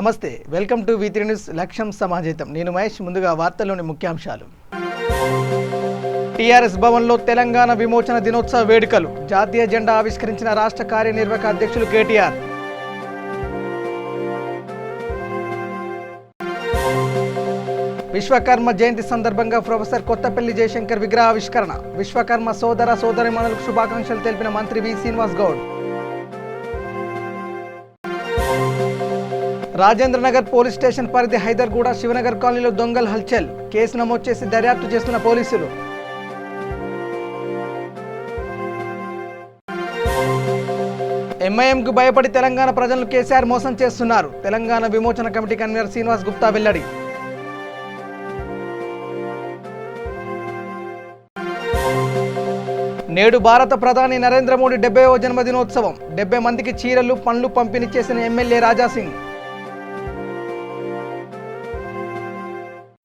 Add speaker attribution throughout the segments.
Speaker 1: నమస్తే, welcome to V3 news లక్ష్యం సమాజేతం. నేను మహేష్. ముందుగా వార్తల్లోని ముఖ్యాంశాలు. టీఆర్ఎస్ భవన్లో తెలంగాణ విమోచన దినోత్సవ వేడుకలు. జాతీయ జెండా ఆవిష్కరించిన రాష్ట్ర కార్యనిర్వాహక అధ్యక్షులు కేటీఆర్. విశ్వకర్మ జయంతి సందర్భంగా ప్రొఫెసర్ కొత్తపల్లి జయశంకర్ విగ్రహావిష్కరణ. విశ్వకర్మ సోదర సోదరీమణులకు శుభాకాంక్షలు తెలిపిన మంత్రి వి శ్రీనివాస్ గౌడ్. రాజేంద్రనగర్ పోలీస్ స్టేషన్ పరిధి హైదర్గూడ శివనగర్ కాలనీలో దొంగల హల్చల్. కేసు నమోదు చేసి దర్యాప్తు చేస్తున్న పోలీసులు. ఎంఐఎంకు భయపడి తెలంగాణ ప్రజలను కేసీఆర్ మోసం చేస్తున్నారు. తెలంగాణ విమోచన కమిటీ కన్వీనర్ శ్రీనివాస్ గుప్తా వెల్లడి. నేడు భారత ప్రధాని నరేంద్ర మోడీ 70వ జన్మదినోత్సవం. 70 మందికి చీరలు పండ్లు పంపిణీ చేసిన ఎమ్మెల్యే రాజాసింగ్.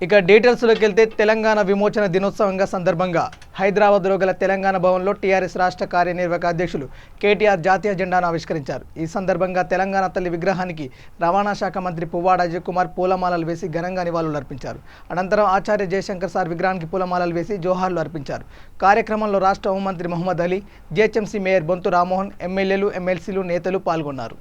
Speaker 1: ఇక డీటెయిల్స్లోకి వెళ్తే తెలంగాణ విమోచన దినోత్సవంగా సందర్భంగా హైదరాబాద్లో గల తెలంగాణ భవన్లో టీఆర్ఎస్ రాష్ట్ర కార్యనిర్వాహక అధ్యక్షులు కేటీఆర్ జాతీయ జెండాను ఆవిష్కరించారు. ఈ సందర్భంగా తెలంగాణ తల్లి విగ్రహానికి రవాణా శాఖ మంత్రి పువ్వాడ అజయ్ కుమార్ పూలమాలలు వేసి ఘనంగా నివాళులు అర్పించారు. అనంతరం ఆచార్య జయశంకర్ సార్ విగ్రహానికి పూలమాలలు వేసి జోహార్లు అర్పించారు. కార్యక్రమంలో రాష్ట్ర హోంమంత్రి మహమ్మద్ అలీ, జీహెచ్ఎంసీ మేయర్ బొంతు రామ్మోహన్, ఎమ్మెల్యేలు, ఎమ్మెల్సీలు, నేతలు పాల్గొన్నారు.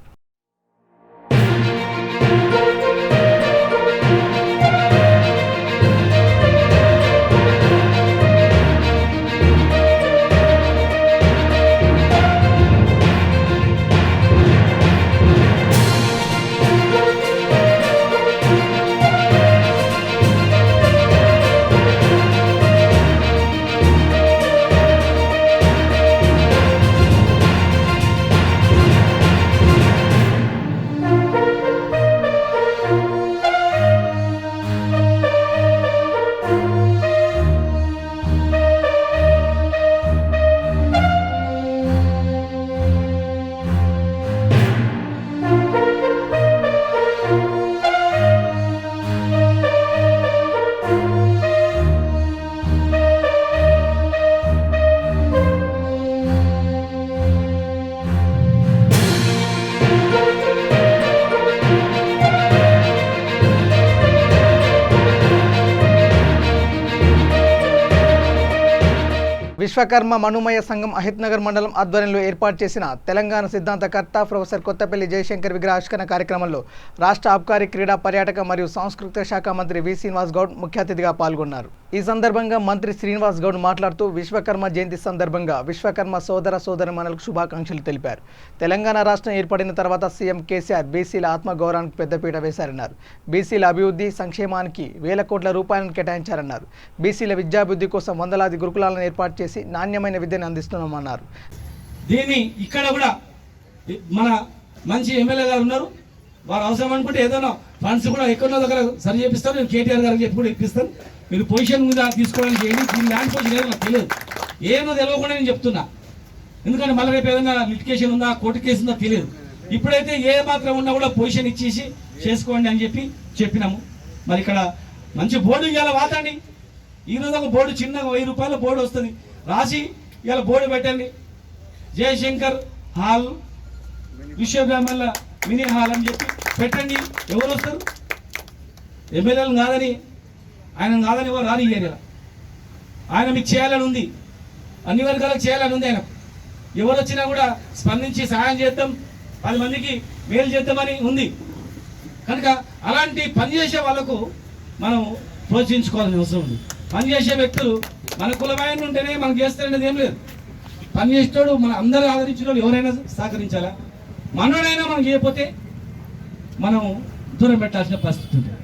Speaker 1: విశ్వకర్మ మనుమయ సంఘం అహిత్నగర్ మండలం ఆధ్వర్యంలో ఏర్పాటు చేసిన తెలంగాణ సిద్ధాంతకర్త ప్రొఫెసర్ కొత్తపల్లి జయశంకర్ విగ్రహావిష్కరణ కార్యక్రమంలో రాష్ట్ర ఆబ్కారీ, క్రీడా, పర్యాటక మరియు సాంస్కృతిక శాఖ మంత్రి వి శ్రీనివాస్ గౌడ్ ముఖ్య అతిథిగా పాల్గొన్నారు. ఈ సందర్భంగా మంత్రి శ్రీనివాస్ గౌడ్ మాట్లాడుతూ విశ్వకర్మ జయంతి సందర్భంగా విశ్వకర్మ సోదర సోదరీమణులకు శుభాకాంక్షలు తెలిపారు. తెలంగాణ రాష్ట్రం ఏర్పడిన తర్వాత సీఎం కేసీఆర్ బీసీల ఆత్మగౌరవానికి పెద్దపీట వేశారన్నారు. బీసీల అభివృద్ధి, సంక్షేమానికి వేల కోట్ల రూపాయలను కేటాయించారన్నారు. బీసీల విద్యాభివృద్ధి కోసం వందలాది గురుకులాలను ఏర్పాటు చేసి నాణ్యమైన విద్యను అందిస్తున్నామన్నారు.
Speaker 2: దీన్ని ఇక్కడ కూడా మన మంచి ఎమ్మెల్యే గారు ఉన్నారు. వారు అవసరం అనుకుంటే ఏదైనా ఫండ్స్ కూడా ఎక్కడో దగ్గర సరి చేపిస్తారు. నేను కేటీఆర్ గారికి చెప్పి కూడా ఇప్పిస్తాను. మీరు పొజిషన్ మీద తీసుకోవడానికి చేయండి. దీని ల్యాండ్ పొజిషన్ ఏదో నాకు తెలియదు, ఏమో తెలియకుండా నేను చెప్తున్నా. ఎందుకంటే మళ్ళీ రేపు ఏదైనా లిటికేషన్ ఉందా, కోర్టు కేసు ఉందా తెలియదు. ఇప్పుడైతే ఏ మాత్రం ఉన్నా కూడా పొజిషన్ ఇచ్చేసి చేసుకోండి అని చెప్పినాము. మరి ఇక్కడ మంచి బోర్డు ఇవాళ వాతండి. ఈరోజు ఒక బోర్డు చిన్నగా 1000 రూపాయల బోర్డు వస్తుంది, రాసి ఇవాళ బోర్డు పెట్టండి. జయశంకర్ హాల్, విశ్వబ్రహ్మణ్ల మినీ హాల్ అని చెప్పి పెట్టండి. ఎవరు వస్తారు? ఎమ్మెల్యేలు కాదని, ఆయన కాదని ఎవరు రాని ఏరియా. ఆయన మీకు చేయాలని ఉంది, అన్ని వర్గాలకు చేయాలని ఉంది. ఆయన ఎవరు వచ్చినా కూడా స్పందించి సహాయం చేద్దాం, 10 మందికి మేలు చేద్దామని ఉంది. కనుక అలాంటి పనిచేసే వాళ్ళకు మనం ప్రోత్సహించుకోవాల్సిన అవసరం ఉంది. పనిచేసే వ్యక్తులు మన కులమైన ఉంటేనే మనం చేస్తారనేది ఏం లేదు. పనిచేసేటోడు మన అందరూ ఆదరించిన ఎవరైనా సహకరించాలా. మనోడైనా మనం చేయకపోతే మనం దూరం పెట్టాల్సిన పరిస్థితి ఉంటుంది.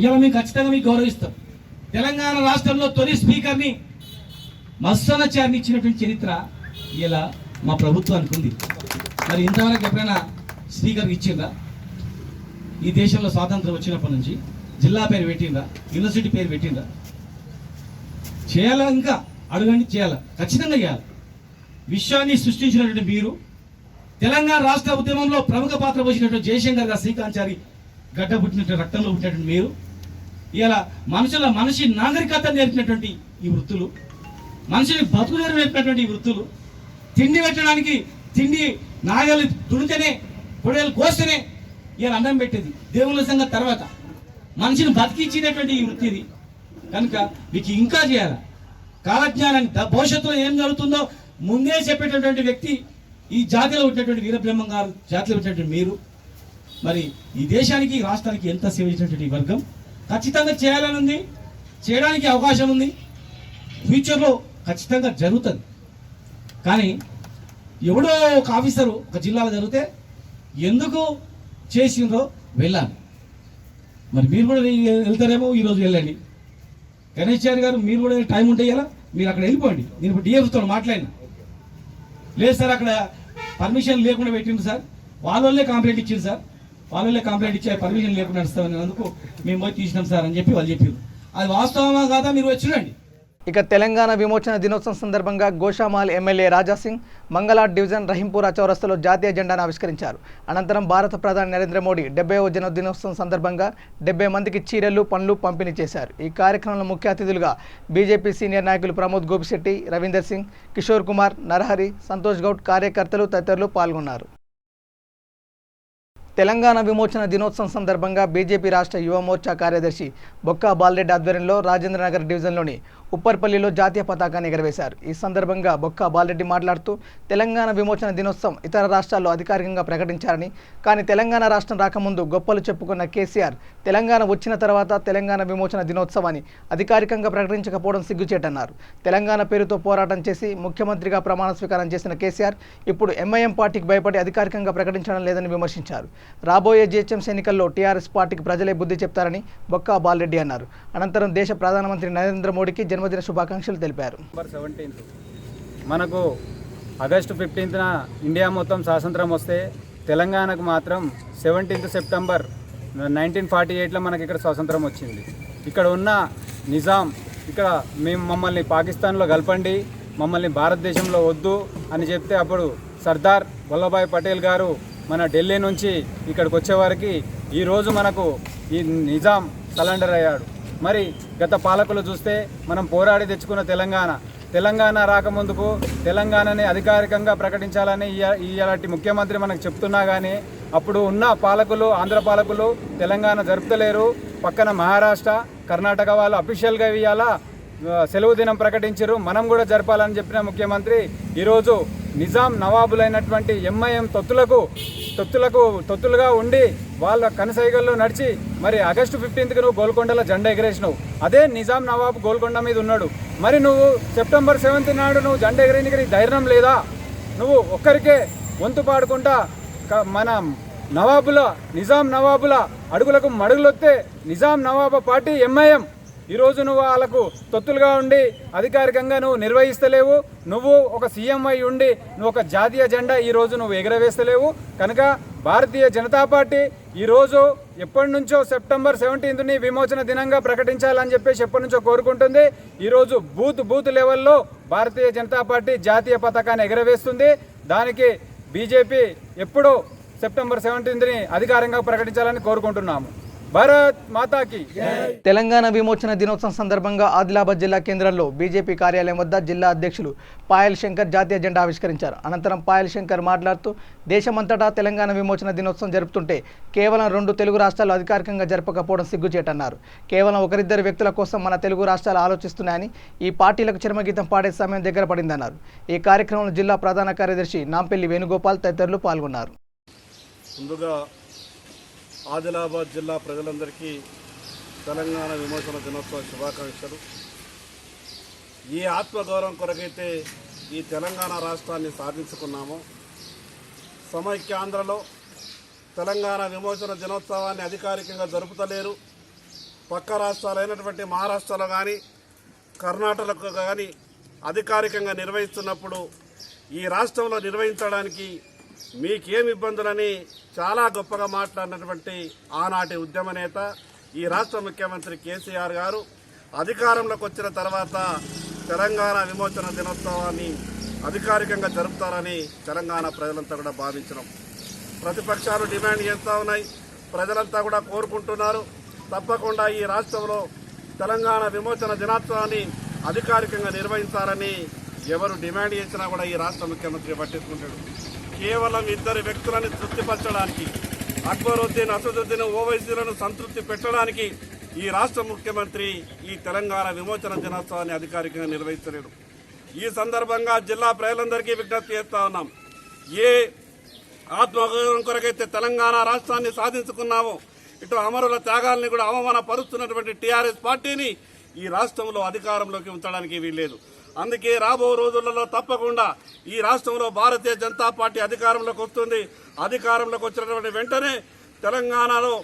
Speaker 2: ఇలా మేము ఖచ్చితంగా మీకు గౌరవిస్తాం. తెలంగాణ రాష్ట్రంలో తొలి స్పీకర్ని మస్తానాచార్ని ఇచ్చినటువంటి చరిత్ర ఇలా మా ప్రభుత్వానికి ఉంది. మరి ఇంతవరకు ఎప్పుడైనా స్పీకర్కి ఇచ్చిందా? ఈ దేశంలో స్వాతంత్రం వచ్చినప్పటి నుంచి జిల్లా పేరు పెట్టిందా, యూనివర్సిటీ పేరు పెట్టిందా? చేయాలా? ఇంకా అడగండి, చేయాలా? ఖచ్చితంగా చేయాలి. విశ్వాన్ని సృష్టించినటువంటి మీరు, తెలంగాణ రాష్ట్ర ఉద్యమంలో ప్రముఖ పాత్ర పోసినటువంటి జయశంకర్ గారు, శ్రీకాంచారి గడ్డ పుట్టినటువంటి రక్తంలో పుట్టినటువంటి మీరు, ఇలా మనిషి నాగరికత నేర్పినటువంటి ఈ వృత్తులు, మనిషిని బతుకు నేర్పినటువంటి ఈ వృత్తులు, తిండి పెట్టడానికి తిండి నాగలు దుడితేనే పొడేలు కోస్తేనే ఇవాళ అన్నం పెట్టేది దేవుళ్ళ సంగతి తర్వాత మనిషిని బతికించినటువంటి ఈ వృత్తి ఇది. కనుక మీకు ఇంకా చేయాలి కాలజ్ఞానాన్ని, భవిష్యత్తులో ఏం జరుగుతుందో ముందే చెప్పేటటువంటి వ్యక్తి ఈ జాతిలో ఉన్నటువంటి వీరబ్రహ్మం గారు, జాతిలో ఉన్నటువంటి మీరు. మరి ఈ దేశానికి ఈ రాష్ట్రానికి ఎంత సేవ చేసినటువంటి వర్గం ఖచ్చితంగా చేయాలని ఉంది, చేయడానికి అవకాశం ఉంది, ఫ్యూచర్లో ఖచ్చితంగా జరుగుతుంది. కానీ ఎవడో ఒక ఆఫీసరు ఒక జిల్లాలో జరిగితే ఎందుకు చేసిండ్రో వెళ్ళాలి. మరి మీరు కూడా వెళ్తారేమో, ఈరోజు వెళ్ళండి. గణేశాచారి గారు మీరు కూడా టైం ఉంటే ఇలా మీరు అక్కడ వెళ్ళిపోండి. నేను ఇప్పుడు డిఎఫ్తో మాట్లాడినా, లేదు సార్ అక్కడ పర్మిషన్ లేకుండా పెట్టిండు సార్, వాళ్ళే కంప్లైంట్ ఇచ్చింది సార్, వాళ్ళే కంప్లైంట్ ఇచ్చి పర్మిషన్ లేకుండా నడుస్తామని అందుకు మేము పోయి తీసినాం సార్ అని చెప్పి వాళ్ళు చెప్పారు. అది వాస్తవమా కాదా మీరు వచ్చి చూడండి.
Speaker 1: ఇక తెలంగాణ విమోచన దినోత్సవం సందర్భంగా గోషామాల్ ఎమ్మెల్యే రాజాసింగ్ మంగళాట్ డివిజన్ రహీంపురా చౌరస్తాలో జాతీయ జెండాను ఆవిష్కరించారు. అనంతరం భారత ప్రధాని నరేంద్ర మోడీ 70వ జన్మదినోత్సవం సందర్భంగా 70 మందికి చీరలు, పండ్లు పంపిణీ చేశారు. ఈ కార్యక్రమంలో ముఖ్య అతిథులుగా బీజేపీ సీనియర్ నాయకులు ప్రమోద్ గోపిశెట్టి, రవీందర్ సింగ్, కిషోర్ కుమార్, నరహరి, సంతోష్ గౌడ్, కార్యకర్తలు తదితరులు పాల్గొన్నారు. తెలంగాణ విమోచన దినోత్సవం సందర్భంగా బీజేపీ రాష్ట్ర యువ మోర్చా కార్యదర్శి బొక్కా బాలరెడ్డి ఆధ్వర్యంలో రాజేంద్రనగర్ డివిజన్లోని ఉప్పర్పల్లిలో జాతీయ పతాకాన్ని ఎగరవేశారు. ఈ సందర్భంగా బొక్కా బాలరెడ్డి మాట్లాడుతూ తెలంగాణ విమోచన దినోత్సవం ఇతర రాష్ట్రాల్లో అధికారికంగా ప్రకటించారని, కానీ తెలంగాణ రాష్ట్రం రాకముందు గొప్పలు చెప్పుకున్న కేసీఆర్ తెలంగాణ వచ్చిన తర్వాత తెలంగాణ విమోచన దినోత్సవాన్ని అధికారికంగా ప్రకటించకపోవడం సిగ్గుచేటన్నారు. తెలంగాణ పేరుతో పోరాటం చేసి ముఖ్యమంత్రిగా ప్రమాణ స్వీకారం చేసిన కేసీఆర్ ఇప్పుడు ఎంఐఎం పార్టీకి భయపడి అధికారికంగా ప్రకటించడం లేదని విమర్శించారు. రాబోయే జీహెచ్ఎంసీ ఎన్నికల్లో టీఆర్ఎస్ పార్టీకి ప్రజలే బుద్ధి చెప్తారని బొక్కా బాలరెడ్డి అన్నారు. అనంతరం దేశ ప్రధానమంత్రి నరేంద్ర మోడీకి జన్మదిన శుభాకాంక్షలు తెలిపారు.
Speaker 3: మనకు ఆగస్టు 15న ఇండియా మొత్తం స్వాతంత్రం వస్తే తెలంగాణకు మాత్రం 17th సెప్టెంబర్ 1948లో మనకి ఇక్కడ స్వాతంత్రం వచ్చింది. ఇక్కడ ఉన్న నిజాం ఇక్కడ మమ్మల్ని పాకిస్తాన్లో కలపండి, మమ్మల్ని భారతదేశంలో వద్దు అని చెప్తే అప్పుడు సర్దార్ వల్లభాయ్ పటేల్ గారు మన ఢిల్లీ నుంచి ఇక్కడికి వచ్చేవారికి ఈరోజు మనకు ఈ నిజాం సరెండర్ అయ్యాడు. మరి గత పాలకులు చూస్తే మనం పోరాడి తెచ్చుకున్న తెలంగాణ రాకముందుకు తెలంగాణని అధికారికంగా ప్రకటించాలని ఇలాంటి ముఖ్యమంత్రి మనకు చెప్తున్నా కానీ అప్పుడు ఉన్న పాలకులు, ఆంధ్ర పాలకులు తెలంగాణ జరుపుతలేరు. పక్కన మహారాష్ట్ర, కర్ణాటక వాళ్ళు అఫీషియల్గా ఇవాళ సెలవు దినం ప్రకటించారు, మనం కూడా జరపాలని చెప్పిన ముఖ్యమంత్రి ఈరోజు నిజాం నవాబులైనటువంటి ఎంఐఎం తొత్తులుగా ఉండి వాళ్ళ కనసైగల్లో నడిచి మరి ఆగస్టు 15కి నువ్వు గోల్కొండలో జెండా ఎగరేసినావు. అదే నిజాం నవాబు గోల్కొండ మీద ఉన్నాడు. మరి నువ్వు సెప్టెంబర్ 7th నాడు నువ్వు జెండా ఎగరేనికి నీకు ధైర్యం లేదా? నువ్వు ఒక్కరికే వంతు పాడుకుంటా మన నిజాం నవాబుల అడుగులకు మడుగులొత్తే నిజాం నవాబు పార్టీ ఎంఐఎం ఈరోజు నువ్వు వాళ్ళకు తొత్తులుగా ఉండి అధికారికంగా నువ్వు నిర్వహిస్తలేవు. నువ్వు ఒక సీఎం అయి ఉండి నువ్వు ఒక జాతీయ జెండా ఈరోజు నువ్వు ఎగరవేస్తలేవు. కనుక భారతీయ జనతా పార్టీ ఈరోజు ఎప్పటి నుంచో సెప్టెంబర్ 17ని విమోచన దినంగా ప్రకటించాలని చెప్పేసి ఎప్పటి నుంచో కోరుకుంటుంది. ఈరోజు బూత్ లెవెల్లో భారతీయ జనతా పార్టీ జాతీయ పతాకాన్ని ఎగరవేస్తుంది. దానికి బీజేపీ ఎప్పుడూ సెప్టెంబర్ 17ని అధికారంగా ప్రకటించాలని కోరుకుంటున్నాము. భారత్ మాతాకి.
Speaker 1: తెలంగాణ విమోచన దినోత్సవం సందర్భంగా ఆదిలాబాద్ జిల్లా కేంద్రంలో బీజేపీ కార్యాలయం వద్ద జిల్లా అధ్యక్షులు పాయల్ శంకర్ జాతీయ జెండా ఆవిష్కరించారు. అనంతరం పాయల్ శంకర్ మాట్లాడుతూ దేశమంతటా తెలంగాణ విమోచన దినోత్సవం జరుపుతుంటే కేవలం 2 తెలుగు రాష్ట్రాలు అధికారికంగా జరపకపోవడం సిగ్గుచేటన్నారు. కేవలం ఒకరిద్దరు వ్యక్తుల కోసం మన తెలుగు రాష్ట్రాలు ఆలోచిస్తున్నాయని, ఈ పార్టీలకు చరమగీతం పాడే సమయం దగ్గర పడిందన్నారు. ఈ కార్యక్రమంలో జిల్లా ప్రధాన కార్యదర్శి నాంపల్లి వేణుగోపాల్ తదితరులు పాల్గొన్నారు.
Speaker 4: ముందుగా ఆదిలాబాద్ జిల్లా ప్రజలందరికీ తెలంగాణ విమోచన దినోత్సవ శుభాకాంక్షలు. ఈ ఆత్మగౌరవం కొరకైతే ఈ తెలంగాణ రాష్ట్రాన్ని సాధించుకున్నాము. సమైక్యాంధ్రలో తెలంగాణ విమోచన దినోత్సవాన్ని అధికారికంగా జరుపుతలేరు. పక్క రాష్ట్రాలైనటువంటి మహారాష్ట్రలో కానీ కర్ణాటకలో కానీ అధికారికంగా నిర్వహిస్తున్నప్పుడు ఈ రాష్ట్రంలో నిర్వహించడానికి మీకేం ఇబ్బందులని చాలా గొప్పగా మాట్లాడినటువంటి ఆనాటి ఉద్యమ నేత ఈ రాష్ట్ర ముఖ్యమంత్రి కేసీఆర్ గారు అధికారంలోకి వచ్చిన తర్వాత తెలంగాణ విమోచన దినోత్సవాన్ని అధికారికంగా జరుపుతారని తెలంగాణ ప్రజలంతా కూడా భావించడం. ప్రతిపక్షాలు డిమాండ్ చేస్తూ ఉన్నాయి, ప్రజలంతా కూడా కోరుకుంటున్నారు. తప్పకుండా ఈ రాష్ట్రంలో తెలంగాణ విమోచన దినోత్సవాన్ని అధికారికంగా నిర్వహించాలని ఎవరు డిమాండ్ చేసినా కూడా ఈ రాష్ట్ర ముఖ్యమంత్రి పట్టించుకుంటాడు. కేవలం 2 వ్యక్తులని తృప్తిపరచడానికి అక్బరుద్దీన్, అసదుద్దీన్ ఓవైసీలను సంతృప్తి పెట్టడానికి ఈ రాష్ట్ర ముఖ్యమంత్రి ఈ తెలంగాణ విమోచన దినోత్సవాన్ని అధికారికంగా నిర్వహించలేడు. ఈ సందర్భంగా జిల్లా ప్రజలందరికీ విజ్ఞప్తి చేస్తా ఉన్నాం. ఏ ఆత్మగౌరవం కొరకైతే తెలంగాణ రాష్ట్రాన్ని సాధించుకున్నామో, ఇటు అమరుల త్యాగాల్ని కూడా అవమానపరుస్తున్నటువంటి టీఆర్ఎస్ పార్టీని ఈ రాష్ట్రంలో అధికారంలోకి ఉంచడానికి వీల్లేదు. అందుకే రాబో రోజులలో తప్పకుండా ఈ రాష్ట్రంలో భారతీయ జనతా పార్టీ అధికారంలోకి వస్తుంది. అధికారంలోకి వచ్చినటువంటి వెంటనే తెలంగాణలో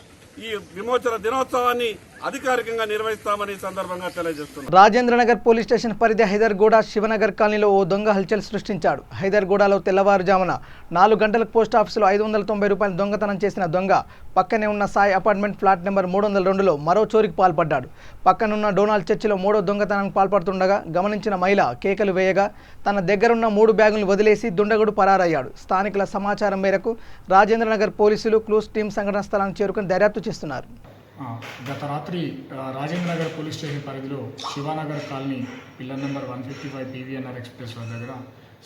Speaker 4: ఈ విమోచన దినోత్సవాన్ని అధికారికంగా నిర్వహిస్తామని సందర్భంగా తెలియజేస్తున్నారు.
Speaker 1: రాజేంద్రనగర్ పోలీస్ స్టేషన్ పరిధి హైదర్గూడ శివనగర్ కాలనీలో ఓ దొంగ హల్చల్ సృష్టించాడు. హైదర్గూడలో తెల్లవారుజామున 4 గంటలకు పోస్ట్ ఆఫీసులో 590 రూపాయలు దొంగతనం చేసిన దొంగ పక్కనే ఉన్న సాయి అపార్ట్మెంట్ ఫ్లాట్ నెంబర్ 302లో మరో చోరీకి పాల్పడ్డాడు. పక్కనున్న డొనాల్డ్ చర్చిలో 3వ దొంగతనానికి పాల్పడుతుండగా గమనించిన మహిళ కేకలు వేయగా తన దగ్గరున్న 3 బ్యాగులు వదిలేసి దుండగుడు పరారయ్యాడు. స్థానికుల సమాచారం మేరకు రాజేంద్రనగర్ పోలీసులు క్లూస్ టీం సంఘటన స్థలానికి చేరుకుని దర్యాప్తు చేస్తున్నారు.
Speaker 5: గత రాత్రి రాజేంద్రనగర్ పోలీస్ స్టేషన్ పరిధిలో Shivanagar colony pillar number 155 PVNR express దగ్గర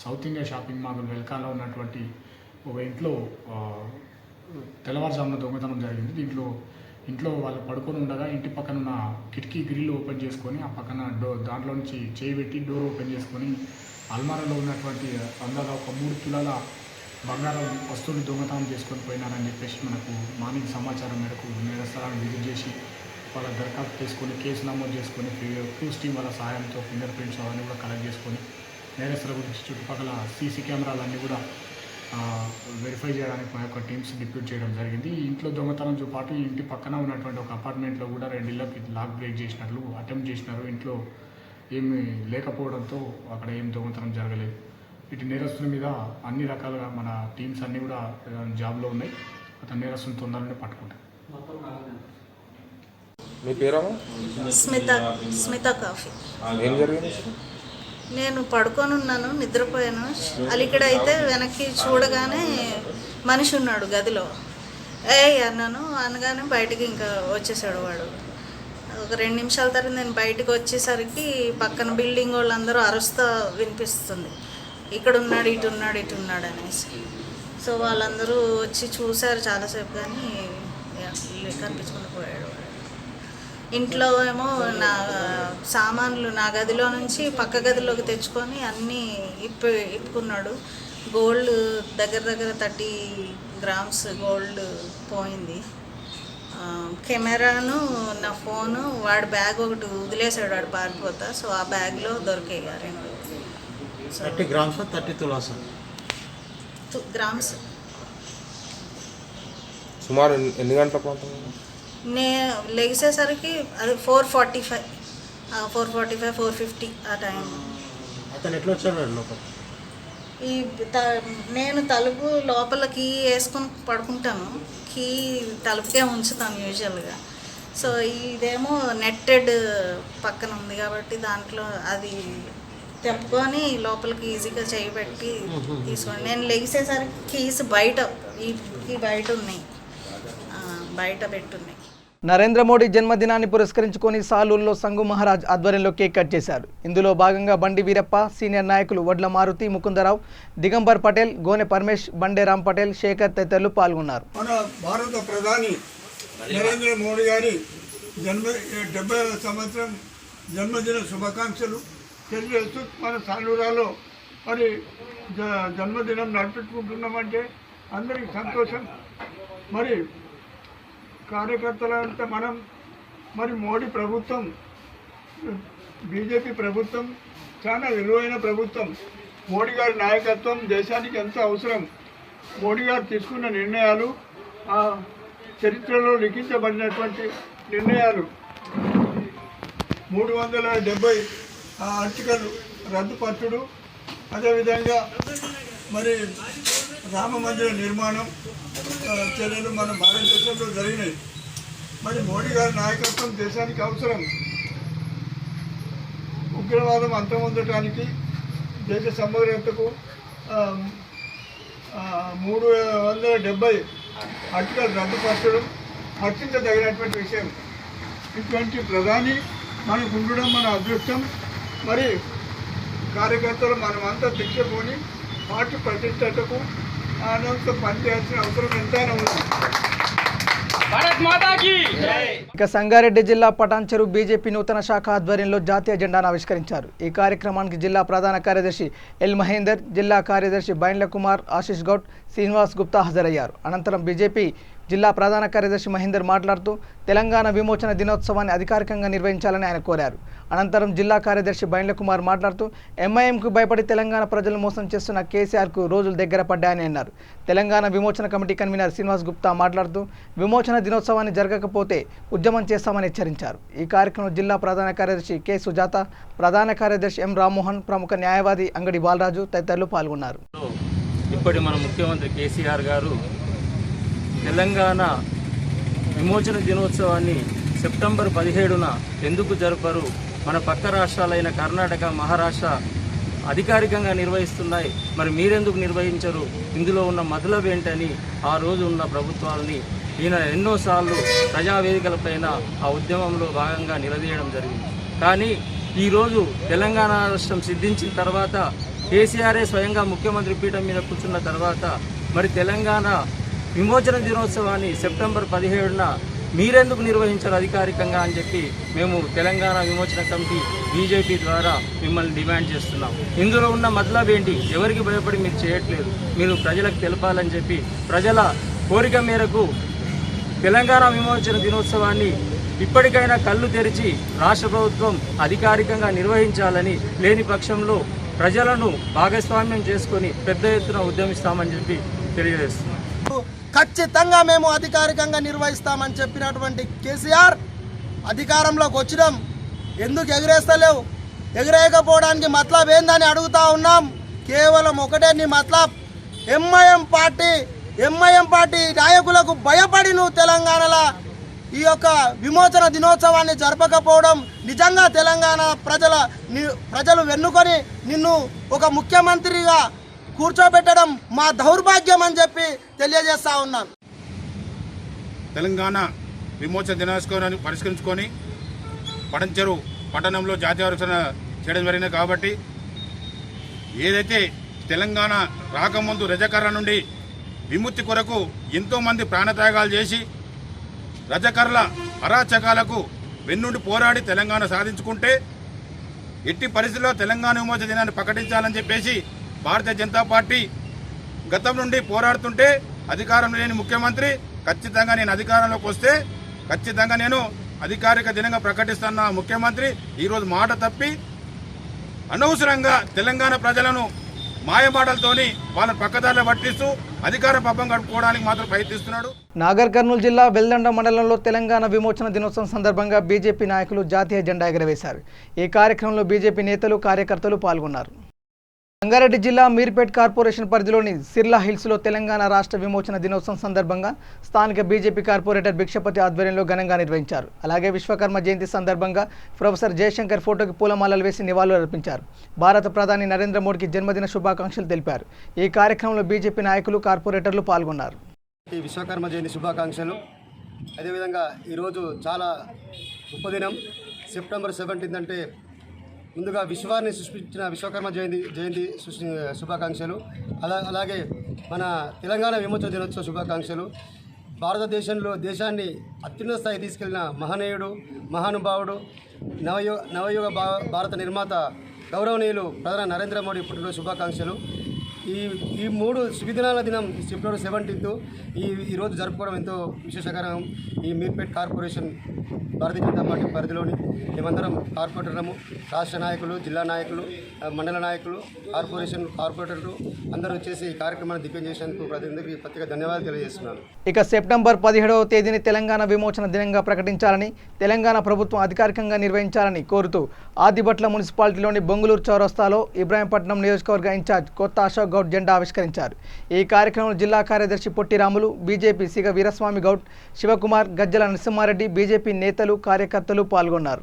Speaker 5: సౌత్ ఇండియా షాపింగ్ మాల్ వెల్కాలో ఉన్నటువంటి ఒక ఇంట్లో తెల్లవారుజామున దొంగతనం జరిగింది. ఇంట్లో వాళ్ళు పడుకొని ఉండగా ఇంటి పక్కన ఉన్న కిటికీ గ్రిల్ ఓపెన్ చేసుకొని ఆ పక్కన దాంట్లో నుంచి చేయి పెట్టి డోర్ ఓపెన్ చేసుకొని అల్మారాలో ఉన్నటువంటి అందాక ఒక 3 కిలోల బంగారం వస్తువులు దొంగతనం చేసుకొని పోయినారని చెప్పేసి మనకు మార్నింగ్ సమాచారం మేరకు నేరస్థలాన్ని విజిట్ చేసి వాళ్ళ దరఖాస్తు చేసుకొని కేసు నమోదు చేసుకొని క్లూస్ టీం వాళ్ళ సహాయంతో ఫింగర్ ప్రింట్స్ అవన్నీ కూడా కలెక్ట్ చేసుకొని నేరస్తుల గురించి చుట్టుపక్కల సీసీ కెమెరాలన్నీ కూడా వెరిఫై చేయడానికి మా యొక్క టీమ్స్ డిప్యూట్ చేయడం జరిగింది. ఈ ఇంట్లో దొంగతనంతో పాటు ఈ ఇంటి పక్కన ఉన్నటువంటి ఒక అపార్ట్మెంట్లో కూడా 2 ఇళ్ళకి లాక్ బ్రేక్ చేసినట్లు అటెంప్ట్ చేసినారు. ఇంట్లో ఏమి లేకపోవడంతో అక్కడ ఏం దొంగతనం జరగలేదు. ఇటు నేరస్తుల మీద అన్ని రకాలుగా మన టీమ్స్ అన్నీ కూడా జాబ్లో ఉన్నాయి. అతను నేరస్తుని తొందరనే పట్టుకుంటాం.
Speaker 6: మీ పేరు?
Speaker 7: స్మిత కాఫీ.
Speaker 6: ఏం జరిగింది?
Speaker 7: నేను పడుకొని ఉన్నాను, నిద్రపోయాను. అలిక్కడ అయితే వెనక్కి చూడగానే మనిషి ఉన్నాడు గదిలో. అన్నాను, అనగానే బయటికి ఇంకా వచ్చేసాడు వాడు. ఒక 2 నిమిషాల తర్వాత నేను బయటకు వచ్చేసరికి పక్కన బిల్డింగ్ వాళ్ళందరూ అరుస్తా వినిపిస్తుంది, ఇక్కడ ఉన్నాడు, ఇటు ఉన్నాడు అనేసి. సో వాళ్ళందరూ వచ్చి చూశారు చాలాసేపు, కానీ కనిపించుకుని పోయాడు. ఇంట్లో ఏమో నా సామాన్లు నా గదిలో నుంచి పక్క గదిలోకి తెచ్చుకొని అన్నీ ఇప్పుకున్నాడు. గోల్డ్ దగ్గర 30 గ్రామ్స్ గోల్డ్ పోయింది. కెమెరాను, నా ఫోను, వాడి బ్యాగ్ ఒకటి వదిలేసాడు వాడు పారిపోతా. సో ఆ బ్యాగ్లో దొరికాయి
Speaker 8: 30 గ్రామ్స్ 30 తులాస్
Speaker 7: గ్రామ్స్.
Speaker 6: సుమారు ఎన్ని గంటల ప్రాంతం?
Speaker 7: నేను లెగిసేసరికి అది 4:45, 4:50 ఆ టైం.
Speaker 8: అతను ఎట్లా వచ్చాడు లోపల?
Speaker 7: నేను తలుపు లోపల కీ వేసుకొని పడుకుంటాను. కీ తలుపుకే ఉంచుతాను యూజువల్గా. సో ఇదేమో నెట్టెడ్ పక్కన ఉంది కాబట్టి దాంట్లో అది తెప్పుకొని లోపలికి ఈజీగా చేయబెట్టి తీసుకోండి. నేను లెగిసేసరికి కీస్ బయట ఉన్నాయి, బయట పెట్టున్నాయి.
Speaker 1: నరేంద్ర మోడీ జన్మదినాన్ని పురస్కరించుకొని సాలూరులో సంఘు మహారాజ్ ఆధ్వర్యంలో కేక్ కట్ చేశారు. ఇందులో భాగంగా బండి వీరప్ప, సీనియర్ నాయకులు వడ్ల మారుతి, ముకుందరావు, దిగంబర్ పటేల్, గోనె పరమేష్, బండే రామ్ పటేల్, శేఖర్ తదితరులు పాల్గొన్నారు.
Speaker 9: మన భారత ప్రధాని నరేంద్ర మోడీ గారి 70వ సంవత్సరం జన్మదిన శుభాకాంక్షలు తెలియజేస్తూ మన సాలూరాలో మరి జన్మదినం నడిపించుకుంటున్నామంటే అందరికీ సంతోషం. మరి కార్యకర్తలంతా మనం మరి మోడీ ప్రభుత్వం, బీజేపీ ప్రభుత్వం చాలా విలువైన ప్రభుత్వం. మోడీ గారి నాయకత్వం దేశానికి ఎంతో అవసరం. మోడీ గారు తీసుకున్న నిర్ణయాలు చరిత్రలో లిఖించబడినటువంటి నిర్ణయాలు. 370 ఆర్టికల్ రద్దుపరచుడు, అదేవిధంగా మరి రామ మందిర నిర్మాణం చర్యలు మన భారతదేశంలో జరిగినాయి. మరి మోడీ గారి నాయకత్వం దేశానికి అవసరం. ఉగ్రవాదం అంతమొందటానికి, దేశ సమగ్రతకు 370 ఆర్టికల్ రద్దుపరచడం హర్షించదగినటువంటి విషయం. ఇటువంటి ప్రధాని మనకు ఉండడం మన అదృష్టం. మరి కార్యకర్తలు మనమంతా దీక్షపోని పార్టీ ప్రతిష్టతకు ఆనందంతో పనిచేయాల్సిన అవసరం ఎంతైనా ఉంది.
Speaker 1: ఇక సంగారెడ్డి జిల్లా పటాన్చెరు బీజేపీ నూతన శాఖ ఆధ్వర్యంలో జాతీయ జెండాను ఆవిష్కరించారు. ఈ కార్యక్రమానికి జిల్లా ప్రధాన కార్యదర్శి ఎల్ మహేందర్, జిల్లా కార్యదర్శి బైండ్ల కుమార్, ఆశీష్ గౌడ్, శ్రీనివాస్ గుప్తా హాజరయ్యారు. అనంతరం బీజేపీ జిల్లా ప్రధాన కార్యదర్శి మహేందర్ మాట్లాడుతూ తెలంగాణ విమోచన దినోత్సవాన్ని అధికారికంగా నిర్వహించాలని ఆయన కోరారు. అనంతరం జిల్లా కార్యదర్శి బైండ్ల కుమార్ మాట్లాడుతూ ఎంఐఎంకు భయపడి తెలంగాణ ప్రజలు మోసం చేస్తున్న కేసీఆర్కు రోజులు దగ్గర పడ్డాయని అన్నారు. తెలంగాణ విమోచన కమిటీ కన్వీనర్ శ్రీనివాస్ గుప్తా మాట్లాడుతూ విమోచన దినోత్సవాన్ని జరగకపోతే ఉద్యమం చేస్తామని హెచ్చరించారు. ఈ కార్యక్రమంలో జిల్లా ప్రధాన కార్యదర్శి కె సుజాత, ప్రధాన కార్యదర్శి ఎం రామ్మోహన్, ప్రముఖ న్యాయవాది అంగడి బాలరాజు తదితరులు పాల్గొన్నారు.
Speaker 10: ఇప్పటి మన ముఖ్యమంత్రి కేసీఆర్ గారు తెలంగాణ విమోచన దినోత్సవాన్ని సెప్టెంబర్ 17న ఎందుకు జరపరు, మన పక్క రాష్ట్రాలైన కర్ణాటక, మహారాష్ట్ర అధికారికంగా నిర్వహిస్తున్నాయి, మరి మీరెందుకు నిర్వహించరు, ఇందులో ఉన్న మతలబ్ ఏంటని ఆ రోజు ఉన్న ప్రభుత్వాలని ఈయన ఎన్నోసార్లు ప్రజావేదికలపైన ఆ ఉద్యమంలో భాగంగా నిలదీయడం జరిగింది. కానీ ఈరోజు తెలంగాణ రాష్ట్రం సిద్ధించిన తర్వాత కేసీఆరే స్వయంగా ముఖ్యమంత్రి పీఠం మీద కూర్చున్న తర్వాత మరి తెలంగాణ విమోచన దినోత్సవాన్ని సెప్టెంబర్ 17న మీరెందుకు నిర్వహించారు అధికారికంగా అని చెప్పి మేము తెలంగాణ విమోచన కమిటీ బీజేపీ ద్వారా మిమ్మల్ని డిమాండ్ చేస్తున్నాం. ఇందులో ఉన్న మతలబ్ ఏంటి, ఎవరికి భయపడి మీరు చేయట్లేదు, మీరు ప్రజలకు తెలపాలని చెప్పి ప్రజల కోరిక మేరకు తెలంగాణ విమోచన దినోత్సవాన్ని ఇప్పటికైనా కళ్ళు తెరిచి రాష్ట్ర ప్రభుత్వం అధికారికంగా నిర్వహించాలని, లేని పక్షంలో ప్రజలను భాగస్వామ్యం చేసుకొని పెద్ద ఎత్తున ఉద్యమిస్తామని చెప్పి తెలియజేస్తున్నాం.
Speaker 11: ఖచ్చితంగా మేము అధికారికంగా నిర్వహిస్తామని చెప్పినటువంటి కేసీఆర్ అధికారంలోకి వచ్చినాం, ఎందుకు ఎగిరేస్తలేవు, ఎగిరేయకపోవడానికి మతలబ్ ఏందని అడుగుతా ఉన్నాం. కేవలం ఒకటే నీ మతలబ్, ఎంఐఎం పార్టీ నాయకులకు భయపడి నువ్వు తెలంగాణలో ఈ యొక్క విమోచన దినోత్సవాన్ని జరపకపోవడం నిజంగా తెలంగాణ ప్రజలు వెన్నుకొని నిన్ను ఒక ముఖ్యమంత్రిగా కూర్చోబెట్టడం మా దౌర్భాగ్యం అని చెప్పి తెలియజేస్తా ఉన్నాను.
Speaker 12: తెలంగాణ విమోచన దినోత్సవాన్ని పరిష్కరించుకొని పటంచెరు పట్టణంలో జాతీయోత్సవం చేయడం జరిగింది. కాబట్టి ఏదైతే తెలంగాణ రాకముందు రజకర్ల నుండి విముక్తి కొరకు ఎంతోమంది ప్రాణత్యాగాలు చేసి రజకర్ల అరాచకాలకు వెన్నుండి పోరాడి తెలంగాణ సాధించుకుంటే ఎట్టి పరిస్థితుల్లో తెలంగాణ విమోచన దినాన్ని ప్రకటించాలని చెప్పేసి భారతీయ జనతా పార్టీ గతం నుండి పోరాడుతుంటే అధికారం లేని ముఖ్యమంత్రి ఖచ్చితంగా నేను అధికారంలోకి వస్తే ఖచ్చితంగా నేను అధికారిక దినంగా ప్రకటిస్తున్న ముఖ్యమంత్రి ఈరోజు మాట తప్పి అనవసరంగా తెలంగాణ ప్రజలను మాయమాటలతోని వాళ్ళని పక్కదారిలో పట్టిస్తూ అధికార పబ్బం గడుపుకోవడానికి మాత్రం ప్రయత్నిస్తున్నాడు.
Speaker 1: నాగర్ కర్నూలు జిల్లా వెల్దండ మండలంలో తెలంగాణ విమోచన దినోత్సవం సందర్భంగా బీజేపీ నాయకులు జాతీయ జెండా ఎగరవేశారు. ఈ కార్యక్రమంలో బీజేపీ నేతలు, కార్యకర్తలు పాల్గొన్నారు. సంగారెడ్డి జిల్లా మీర్పేట్ కార్పొరేషన్ పరిధిలోని సిర్లా హిల్స్లో తెలంగాణ రాష్ట్ర విమోచన దినోత్సవం సందర్భంగా స్థానిక బీజేపీ కార్పొరేటర్ భిక్షపతి ఆధ్వర్యంలో ఘనంగా నిర్వహించారు. అలాగే విశ్వకర్మ జయంతి సందర్భంగా ప్రొఫెసర్ జయశంకర్ ఫోటోకి పూలమాలలు వేసి నివాళులు అర్పించారు. భారత ప్రధాని నరేంద్ర మోడీకి జన్మదిన శుభాకాంక్షలు తెలిపారు. ఈ కార్యక్రమంలో బీజేపీ నాయకులు, కార్పొరేటర్లు పాల్గొన్నారు.
Speaker 13: విశ్వకర్మ జయంతి శుభాకాంక్షలు. అదేవిధంగా ఈరోజు చాలా గొప్ప దినం. సెప్టెంబర్ 17 అంటే ముందుగా విశ్వాన్ని సృష్టించిన విశ్వకర్మ జయంతి శుభాకాంక్షలు. అలాగే మన తెలంగాణ విమోచన దినోత్సవ శుభాకాంక్షలు. భారతదేశంలో దేశాన్ని అత్యున్నత స్థాయి తీసుకెళ్లిన మహనీయుడు, మహానుభావుడు, నవయుగ భారత నిర్మాత గౌరవనీయులు ప్రధాని నరేంద్ర మోడీ పుట్టినరోజు శుభాకాంక్షలు. ఈ 3 శుభదినాల దినం సెప్టెంబర్ 17 ఈరోజు జరుపుకోవడం ఎంతో విశేషకరం. ఈ మీర్పేట్ కార్పొరేషన్ భారతీయ జనతా పార్టీ పరిధిలోని మేమందరం కార్పొరేటర్లము, రాష్ట్ర నాయకులు, జిల్లా నాయకులు, మండల నాయకులు, కార్పొరేటర్లు అందరూ వచ్చేసి ఈ కార్యక్రమాన్ని దిగ్గం చేసేందుకు ప్రతినిధికి ప్రత్యేక ధన్యవాదాలు తెలియజేస్తున్నాను.
Speaker 1: ఇక సెప్టెంబర్ 17వ తేదీని తెలంగాణ విమోచన దినంగా ప్రకటించాలని, తెలంగాణ ప్రభుత్వం అధికారికంగా నిర్వహించాలని కోరుతూ ఆదిబట్ల మున్సిపాలిటీలోని బొంగులూరు చౌరస్తాలో ఇబ్రాహీంపట్నం నియోజకవర్గ ఇన్ఛార్జ్ కొత్త అశోక్ గౌడ్ జెండా ఆవిష్కరించారు. ఈ కార్యక్రమంలో జిల్లా కార్యదర్శి పొట్టిరాములు, బీజేపీ సిగ వీరస్వామి గౌడ్, శివకుమార్, గజ్జల నరసింహారెడ్డి, బీజేపీ నేతలు, కార్యకర్తలు పాల్గొన్నారు.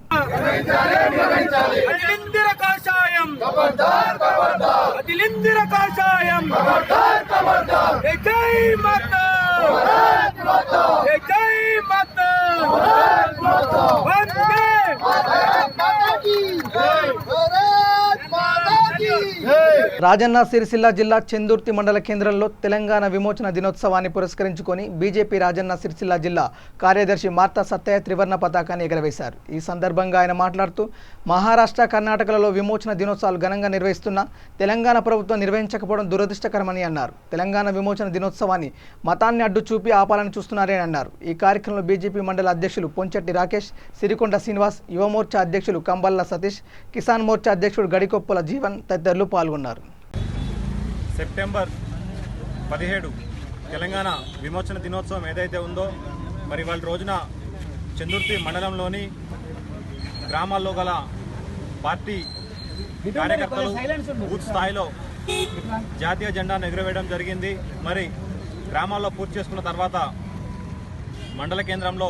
Speaker 1: రాజన్న సిరిసిల్ల జిల్లా చెందుర్తి మండల కేంద్రంలో తెలంగాణ విమోచన దినోత్సవాన్ని పురస్కరించుకొని బీజేపీ రాజన్న సిరిసిల్ల జిల్లా కార్యదర్శి మార్తా సత్తయ్య త్రివర్ణ పతాకాన్ని ఎగరవేశారు. ఈ సందర్భంగా ఆయన మాట్లాడుతూ మహారాష్ట్ర, కర్ణాటకలలో విమోచన దినోత్సవాలు ఘనంగా నిర్వహిస్తున్నా తెలంగాణ ప్రభుత్వం నిర్వహించకపోవడం దురదృష్టకరమని అన్నారు. తెలంగాణ విమోచన దినోత్సవాన్ని మతాన్ని అడ్డు చూపి ఆపాలని చూస్తున్నారని అన్నారు. ఈ కార్యక్రమంలో బీజేపీ మండల అధ్యక్షులు పొంచెట్టి రాకేష్, సిరికొండ శ్రీనివాస్, యువమోర్చా అధ్యక్షులు కంబల్ల సతీష్, కిసాన్ మోర్చా అధ్యక్షుడు గడికొప్పల జీవన్ తదితరులు పాల్గొన్నారు.
Speaker 3: సెప్టెంబర్ 17 తెలంగాణ విమోచన దినోత్సవం ఏదైతే ఉందో మరి వాళ్ళ రోజున చందుర్తి మండలంలోని గ్రామాల్లో గల పార్టీ కార్యకర్తలు బూత్ స్థాయిలో జాతీయ జెండాను ఎగురవేయడం జరిగింది. మరి గ్రామాల్లో పూర్తి చేసుకున్న తర్వాత మండల కేంద్రంలో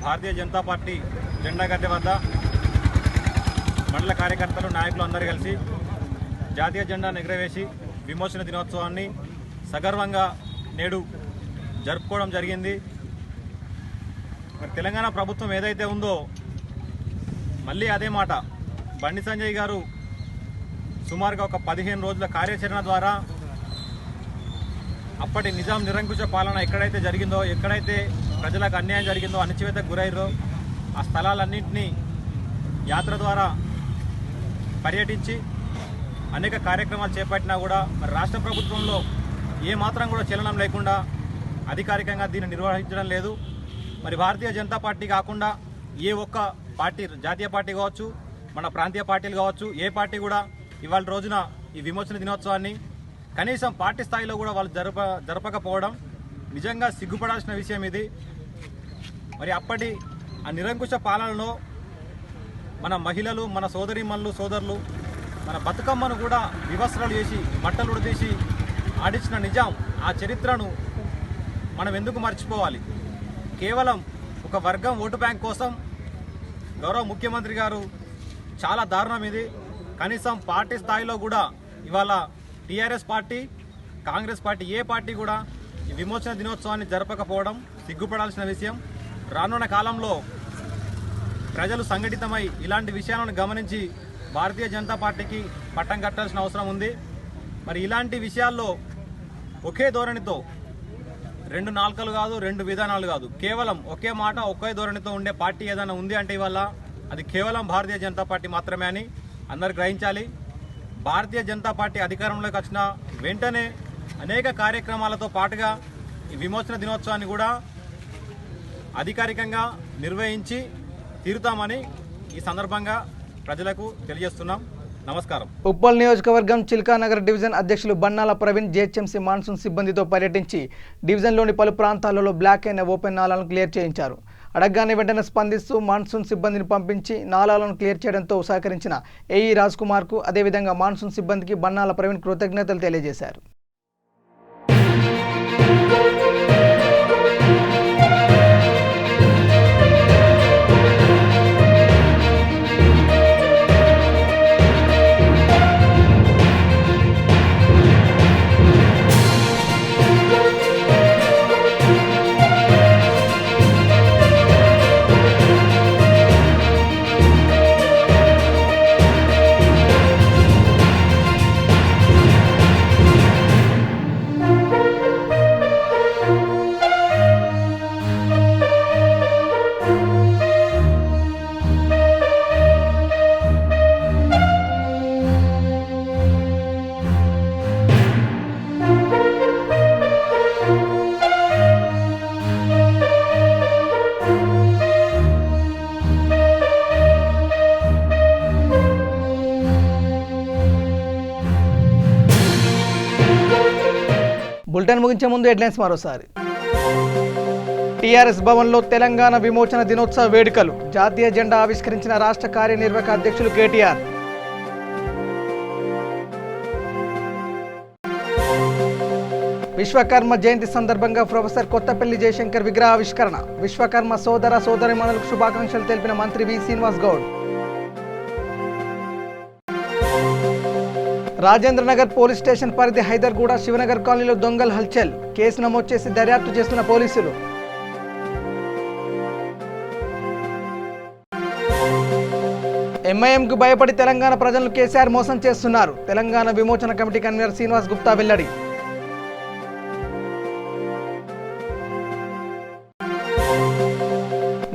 Speaker 3: భారతీయ జనతా పార్టీ జెండా గద్దె వద్ద మండల కార్యకర్తలు, నాయకులు అందరూ కలిసి జాతీయ జెండాను ఎగురవేసి విమోచన దినోత్సవాన్ని సగర్వంగా నేడు జరుపుకోవడం జరిగింది. మరి తెలంగాణ ప్రభుత్వం ఏదైతే ఉందో మళ్ళీ అదే మాట, బండి సంజయ్ గారు సుమారుగా ఒక 15 రోజుల కార్యాచరణ ద్వారా అప్పటి నిజాం నిరంకుశ పాలన ఎక్కడైతే జరిగిందో, ఎక్కడైతే ప్రజలకు అన్యాయం జరిగిందో, అణచివేతకు గురైరో ఆ స్థలాలన్నింటినీ యాత్ర ద్వారా పర్యటించి అనేక కార్యక్రమాలు చేపట్టినా కూడా మరి రాష్ట్ర ప్రభుత్వంలో ఏమాత్రం కూడా చలనం లేకుండా అధికారికంగా దీన్ని నిర్వహించడం లేదు. మరి భారతీయ జనతా పార్టీ కాకుండా ఏ ఒక్క పార్టీ, జాతీయ పార్టీ కావచ్చు, మన ప్రాంతీయ పార్టీలు కావచ్చు, ఏ పార్టీ కూడా ఇవాళ రోజున ఈ విమోచన దినోత్సవాన్ని కనీసం పార్టీ స్థాయిలో కూడా వాళ్ళు జరపకపోవడం నిజంగా సిగ్గుపడాల్సిన విషయం ఇది. మరి అప్పటి ఆ నిరంకుశ పాలనలో మన మహిళలు, మన సోదరీమణులు, సోదరులు మన బతుకమ్మను కూడా వివస్త్రాలు చేసి బట్టలు ఉడదీసి ఆడించిన నిజాం ఆ చరిత్రను మనం ఎందుకు మర్చిపోవాలి? కేవలం ఒక వర్గం ఓటు బ్యాంక్ కోసం గౌరవ ముఖ్యమంత్రి గారు చాలా దారుణం ఇది. కనీసం పార్టీ స్థాయిలో కూడా ఇవాళ టీఆర్ఎస్ పార్టీ, కాంగ్రెస్ పార్టీ, ఏ పార్టీ కూడా ఈ విమోచన దినోత్సవాన్ని జరపకపోవడం సిగ్గుపడాల్సిన విషయం. రానున్న కాలంలో ప్రజలు సంఘటితమై ఇలాంటి విషయాలను గమనించి భారతీయ జనతా పార్టీకి పట్టం కట్టాల్సిన అవసరం ఉంది. మరి ఇలాంటి విషయాల్లో ఒకే ధోరణితో, 2 నాలుకలు కాదు, 2 విధానాలు కాదు, కేవలం ఒకే మాట, ఒకే ధోరణితో ఉండే పార్టీ ఏదైనా ఉంది అంటే ఇవాళ అది కేవలం భారతీయ జనతా పార్టీ మాత్రమే అని అందరు గ్రహించాలి. భారతీయ జనతా పార్టీ అధికారంలోకి వచ్చిన వెంటనే అనేక కార్యక్రమాలతో పాటుగా ఈ విమోచన దినోత్సవాన్ని కూడా అధికారికంగా నిర్వహించి తీరుతామని ఈ సందర్భంగా ప్రజలకు తెలియజేస్తున్నాం. నమస్కారం.
Speaker 1: ఉప్పల్ నియోజకవర్గం చిల్కానగర్ డివిజన్ అధ్యక్షులు బన్నాల ప్రవీణ్ జీహెచ్ఎంసీ మాన్సూన్ సిబ్బందితో పర్యటించి డివిజన్లోని పలు ప్రాంతాలలో బ్లాక్ అయిన ఓపెన్ నాలాలను క్లియర్ చేయించారు. అడగగానే వెంటనే స్పందిస్తూ మాన్సూన్ సిబ్బందిని పంపించి నాలాలను క్లియర్ చేయడంతో సహకరించిన ఏఈ రాజ్ కుమార్కు, అదేవిధంగా మాన్సూన్ సిబ్బందికి బన్నాల ప్రవీణ్ కృతజ్ఞతలు తెలియజేశారు. బులెటిన్ ముగించే ముందు హెడ్లైన్స్ మరోసారి. టీఆర్ఎస్ భవన్లో తెలంగాణ విమోచన దినోత్సవ వేడుకలు, జాతీయ జెండా ఆవిష్కరించిన రాష్ట్ర కార్యనిర్వాహక అధ్యక్షులు కేటీఆర్. విశ్వకర్మ జయంతి సందర్భంగా ప్రొఫెసర్ కొత్తపల్లి జయశంకర్ విగ్రహావిష్కరణ, విశ్వకర్మ సోదర సోదరీమణులకు శుభాకాంక్షలు తెలిపిన మంత్రి వి శ్రీనివాస్ గౌడ్. రాజేంద్రనగర్ పోలీస్ స్టేషన్ పరిధి హైదర్గూడ శివనగర్ కాలనీలో దొంగల హల్చల్, కేసు నమోదు చేసి దర్యాప్తు చేస్తున్న పోలీసులు. ఎంఐఎంకు భయపడి తెలంగాణ ప్రజలను కేసీఆర్ మోసం చేస్తున్నారు. తెలంగాణ విమోచన కమిటీ కన్వీనర్ శ్రీనివాస్ గుప్తా వెల్లడి.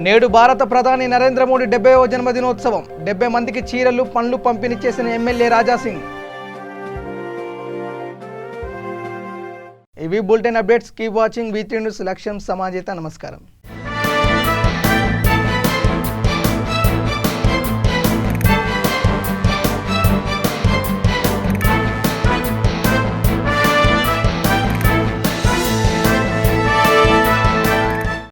Speaker 1: నేడు భారత ప్రధాని నరేంద్ర మోడీ 70వ జన్మదినోత్సవం. 70 మందికి చీరలు పండ్లు పంపిణీ చేసిన ఎమ్మెల్యే రాజాసింగ్. ఇవి bulletin updates. Keep watching V3 news. లక్ష్యం సమాజేత. నమస్కారం.